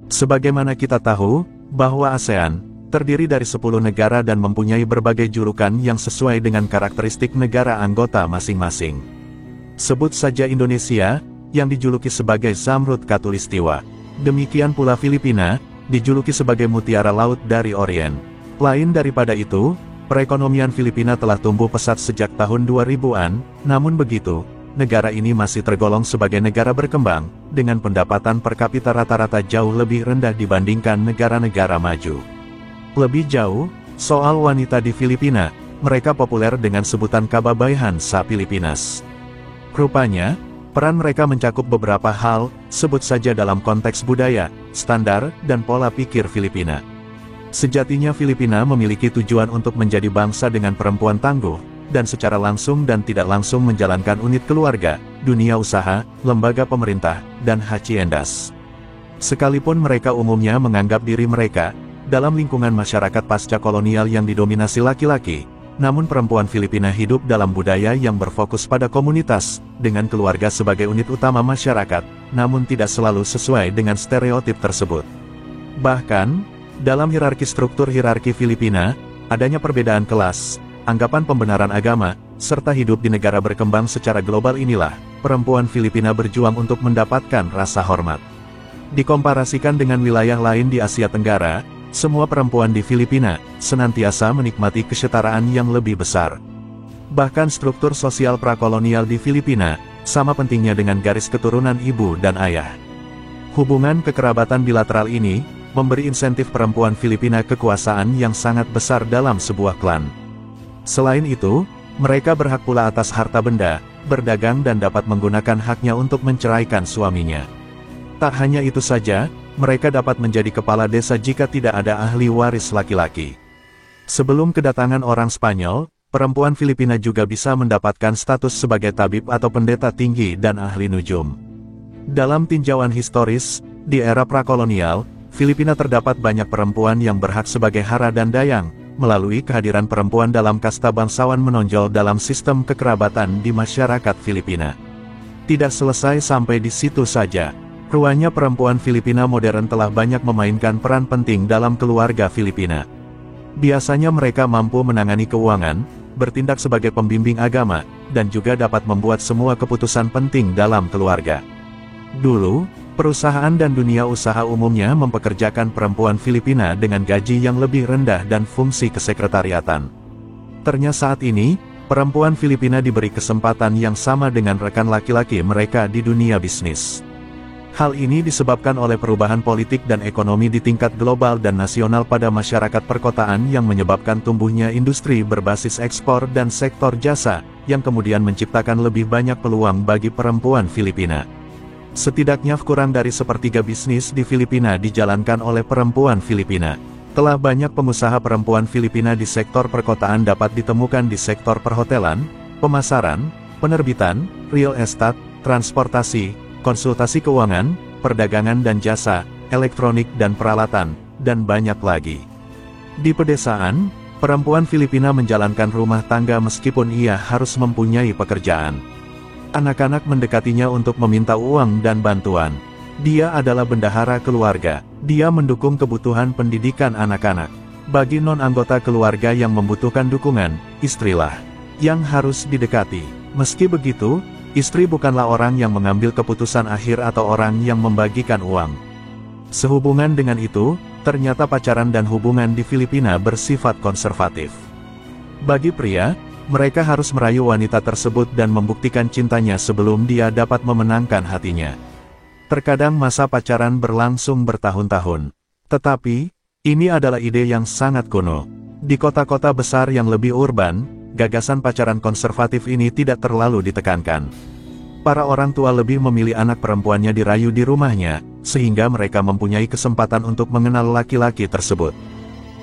Sebagaimana kita tahu, bahwa ASEAN terdiri dari 10 negara dan mempunyai berbagai julukan yang sesuai dengan karakteristik negara anggota masing-masing. Sebut saja Indonesia, yang dijuluki sebagai Zamrud Khatulistiwa. Demikian pula Filipina, dijuluki sebagai Mutiara Laut dari Orient. Lain daripada itu, perekonomian Filipina telah tumbuh pesat sejak tahun 2000-an, namun begitu, negara ini masih tergolong sebagai negara berkembang, dengan pendapatan per kapita rata-rata jauh lebih rendah dibandingkan negara-negara maju. Lebih jauh, soal wanita di Filipina, mereka populer dengan sebutan Kababayan sa Pilipinas. Rupanya, peran mereka mencakup beberapa hal, sebut saja dalam konteks budaya, standar, dan pola pikir Filipina. Sejatinya Filipina memiliki tujuan untuk menjadi bangsa dengan perempuan tangguh, dan secara langsung dan tidak langsung menjalankan unit keluarga, dunia usaha, lembaga pemerintah, dan haciendas. Sekalipun mereka umumnya menganggap diri mereka, dalam lingkungan masyarakat pasca kolonial yang didominasi laki-laki, namun perempuan Filipina hidup dalam budaya yang berfokus pada komunitas, dengan keluarga sebagai unit utama masyarakat, namun tidak selalu sesuai dengan stereotip tersebut. Bahkan, dalam struktur hierarki Filipina, adanya perbedaan kelas, anggapan pembenaran agama, serta hidup di negara berkembang secara global inilah, perempuan Filipina berjuang untuk mendapatkan rasa hormat. Dikomparasikan dengan wilayah lain di Asia Tenggara, semua perempuan di Filipina senantiasa menikmati kesetaraan yang lebih besar. Bahkan struktur sosial prakolonial di Filipina sama pentingnya dengan garis keturunan ibu dan ayah. Hubungan kekerabatan bilateral ini memberi insentif perempuan Filipina kekuasaan yang sangat besar dalam sebuah klan. Selain itu, mereka berhak pula atas harta benda, berdagang dan dapat menggunakan haknya untuk menceraikan suaminya. Tak hanya itu saja, mereka dapat menjadi kepala desa jika tidak ada ahli waris laki-laki. Sebelum kedatangan orang Spanyol, perempuan Filipina juga bisa mendapatkan status sebagai tabib atau pendeta tinggi dan ahli nujum. Dalam tinjauan historis, di era prakolonial, Filipina terdapat banyak perempuan yang berhak sebagai hara dan dayang, melalui kehadiran perempuan dalam kasta bangsawan menonjol dalam sistem kekerabatan di masyarakat Filipina. Tidak selesai sampai di situ saja. Ruanya perempuan Filipina modern telah banyak memainkan peran penting dalam keluarga Filipina. Biasanya mereka mampu menangani keuangan, bertindak sebagai pembimbing agama, dan juga dapat membuat semua keputusan penting dalam keluarga. Dulu, perusahaan dan dunia usaha umumnya mempekerjakan perempuan Filipina dengan gaji yang lebih rendah dan fungsi kesekretariatan. Ternyata saat ini, perempuan Filipina diberi kesempatan yang sama dengan rekan laki-laki mereka di dunia bisnis. Hal ini disebabkan oleh perubahan politik dan ekonomi di tingkat global dan nasional pada masyarakat perkotaan yang menyebabkan tumbuhnya industri berbasis ekspor dan sektor jasa, yang kemudian menciptakan lebih banyak peluang bagi perempuan Filipina. Setidaknya kurang dari sepertiga bisnis di Filipina dijalankan oleh perempuan Filipina. Telah banyak pengusaha perempuan Filipina di sektor perkotaan dapat ditemukan di sektor perhotelan, pemasaran, penerbitan, real estate, transportasi, konsultasi keuangan, perdagangan dan jasa, elektronik dan peralatan, dan banyak lagi. Di pedesaan, perempuan Filipina menjalankan rumah tangga meskipun ia harus mempunyai pekerjaan. Anak-anak mendekatinya untuk meminta uang dan bantuan. Dia adalah bendahara keluarga. Dia mendukung kebutuhan pendidikan anak-anak. Bagi non-anggota keluarga yang membutuhkan dukungan, istrilah yang harus didekati. Meski begitu, istri bukanlah orang yang mengambil keputusan akhir atau orang yang membagikan uang. Sehubungan dengan itu, ternyata pacaran dan hubungan di Filipina bersifat konservatif. Bagi pria, mereka harus merayu wanita tersebut dan membuktikan cintanya sebelum dia dapat memenangkan hatinya. Terkadang masa pacaran berlangsung bertahun-tahun. Tetapi, ini adalah ide yang sangat kuno. Di kota-kota besar yang lebih urban, gagasan pacaran konservatif ini tidak terlalu ditekankan. Para orang tua lebih memilih anak perempuannya dirayu di rumahnya, sehingga mereka mempunyai kesempatan untuk mengenal laki-laki tersebut.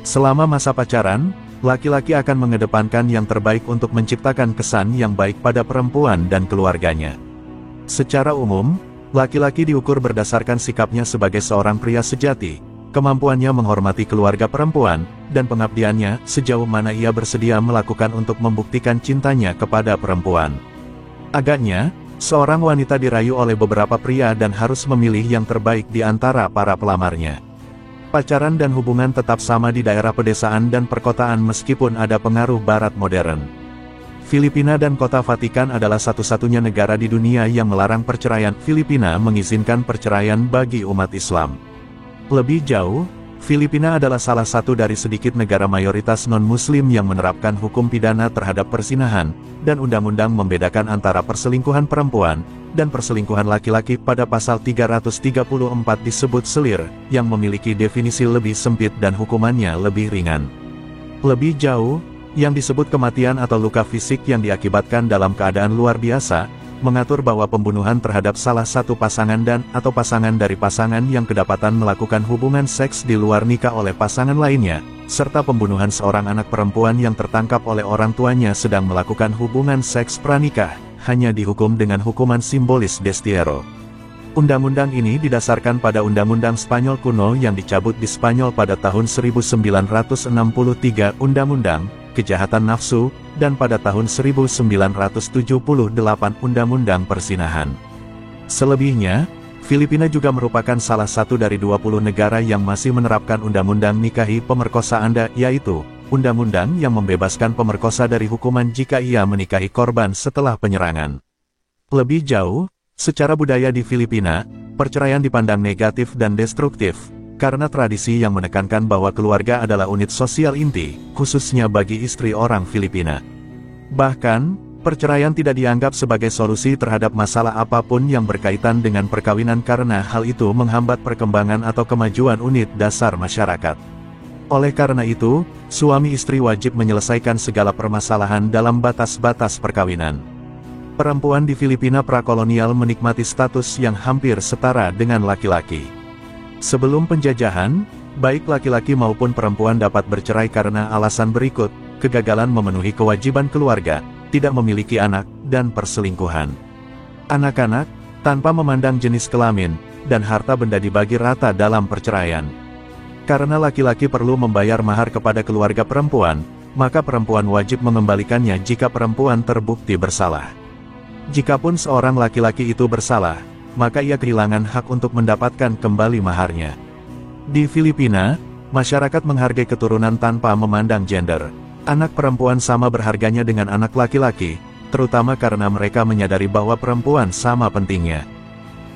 Selama masa pacaran, laki-laki akan mengedepankan yang terbaik untuk menciptakan kesan yang baik pada perempuan dan keluarganya. Secara umum, laki-laki diukur berdasarkan sikapnya sebagai seorang pria sejati, kemampuannya menghormati keluarga perempuan, dan pengabdiannya sejauh mana ia bersedia melakukan untuk membuktikan cintanya kepada perempuan. Agaknya, Seorang wanita dirayu oleh beberapa pria dan harus memilih yang terbaik di antara para pelamarnya. Pacaran dan hubungan tetap sama di daerah pedesaan dan perkotaan meskipun ada pengaruh barat modern. Filipina dan Kota Vatikan adalah satu-satunya negara di dunia yang melarang perceraian. Filipina mengizinkan perceraian bagi umat Islam. Lebih jauh, Filipina adalah salah satu dari sedikit negara mayoritas non-Muslim yang menerapkan hukum pidana terhadap perzinahan, dan undang-undang membedakan antara perselingkuhan perempuan dan perselingkuhan laki-laki pada pasal 334 disebut selir, yang memiliki definisi lebih sempit dan hukumannya lebih ringan. Lebih jauh, yang disebut kematian atau luka fisik yang diakibatkan dalam keadaan luar biasa, mengatur bahwa pembunuhan terhadap salah satu pasangan atau pasangan dari pasangan yang kedapatan melakukan hubungan seks di luar nikah oleh pasangan lainnya, serta pembunuhan seorang anak perempuan yang tertangkap oleh orang tuanya sedang melakukan hubungan seks pranikah, hanya dihukum dengan hukuman simbolis destierro. Undang-undang ini didasarkan pada Undang-Undang Spanyol kuno yang dicabut di Spanyol pada tahun 1963, Undang-Undang Kejahatan Nafsu, dan pada tahun 1978 Undang-Undang Perzinahan. Selebihnya, Filipina juga merupakan salah satu dari 20 negara yang masih menerapkan Undang-Undang Nikahi Pemerkosaan, yaitu undang-undang yang membebaskan pemerkosa dari hukuman jika ia menikahi korban setelah penyerangan. Lebih jauh, secara budaya di Filipina, perceraian dipandang negatif dan destruktif, karena tradisi yang menekankan bahwa keluarga adalah unit sosial inti, khususnya bagi istri orang Filipina. Bahkan, perceraian tidak dianggap sebagai solusi terhadap masalah apapun yang berkaitan dengan perkawinan karena hal itu menghambat perkembangan atau kemajuan unit dasar masyarakat. Oleh karena itu, suami istri wajib menyelesaikan segala permasalahan dalam batas-batas perkawinan. Perempuan di Filipina prakolonial menikmati status yang hampir setara dengan laki-laki. Sebelum penjajahan, baik laki-laki maupun perempuan dapat bercerai karena alasan berikut: kegagalan memenuhi kewajiban keluarga, tidak memiliki anak, dan perselingkuhan. Anak-anak, tanpa memandang jenis kelamin, dan harta benda dibagi rata dalam perceraian. Karena laki-laki perlu membayar mahar kepada keluarga perempuan, maka perempuan wajib mengembalikannya jika perempuan terbukti bersalah. Jikapun seorang laki-laki itu bersalah, maka ia kehilangan hak untuk mendapatkan kembali maharnya. Di Filipina, masyarakat menghargai keturunan tanpa memandang gender. Anak perempuan sama berharganya dengan anak laki-laki, terutama karena mereka menyadari bahwa perempuan sama pentingnya.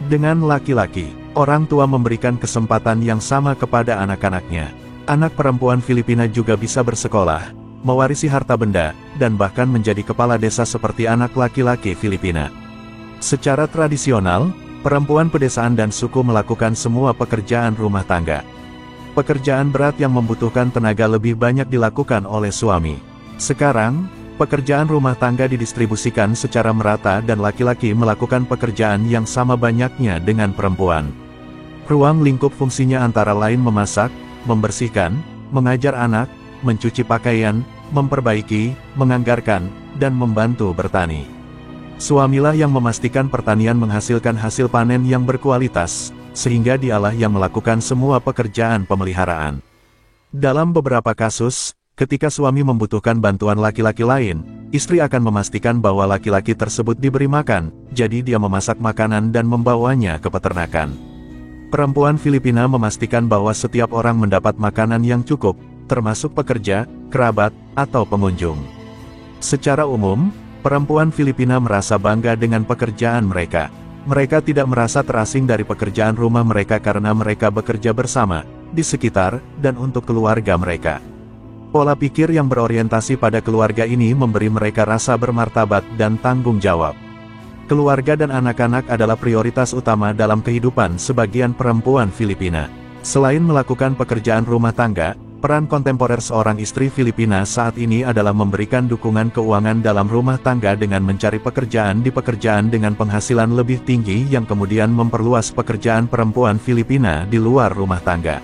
Dengan laki-laki, orang tua memberikan kesempatan yang sama kepada anak-anaknya. Anak perempuan Filipina juga bisa bersekolah, mewarisi harta benda, dan bahkan menjadi kepala desa seperti anak laki-laki Filipina. Secara tradisional, perempuan pedesaan dan suku melakukan semua pekerjaan rumah tangga. Pekerjaan berat yang membutuhkan tenaga lebih banyak dilakukan oleh suami. Sekarang, pekerjaan rumah tangga didistribusikan secara merata dan laki-laki melakukan pekerjaan yang sama banyaknya dengan perempuan. Ruang lingkup fungsinya antara lain memasak, membersihkan, mengajar anak, mencuci pakaian, memperbaiki, menganggarkan, dan membantu bertani. Suamilah yang memastikan pertanian menghasilkan hasil panen yang berkualitas, sehingga dialah yang melakukan semua pekerjaan pemeliharaan. Dalam beberapa kasus, ketika suami membutuhkan bantuan laki-laki lain, istri akan memastikan bahwa laki-laki tersebut diberi makan, jadi dia memasak makanan dan membawanya ke peternakan. Perempuan Filipina memastikan bahwa setiap orang mendapat makanan yang cukup, termasuk pekerja, kerabat, atau pengunjung. Secara umum, perempuan Filipina merasa bangga dengan pekerjaan mereka. Mereka tidak merasa terasing dari pekerjaan rumah mereka karena mereka bekerja bersama, di sekitar, dan untuk keluarga mereka. Pola pikir yang berorientasi pada keluarga ini memberi mereka rasa bermartabat dan tanggung jawab. Keluarga dan anak-anak adalah prioritas utama dalam kehidupan sebagian perempuan Filipina. Selain melakukan pekerjaan rumah tangga, peran kontemporer seorang istri Filipina saat ini adalah memberikan dukungan keuangan dalam rumah tangga dengan mencari pekerjaan di pekerjaan dengan penghasilan lebih tinggi yang kemudian memperluas pekerjaan perempuan Filipina di luar rumah tangga.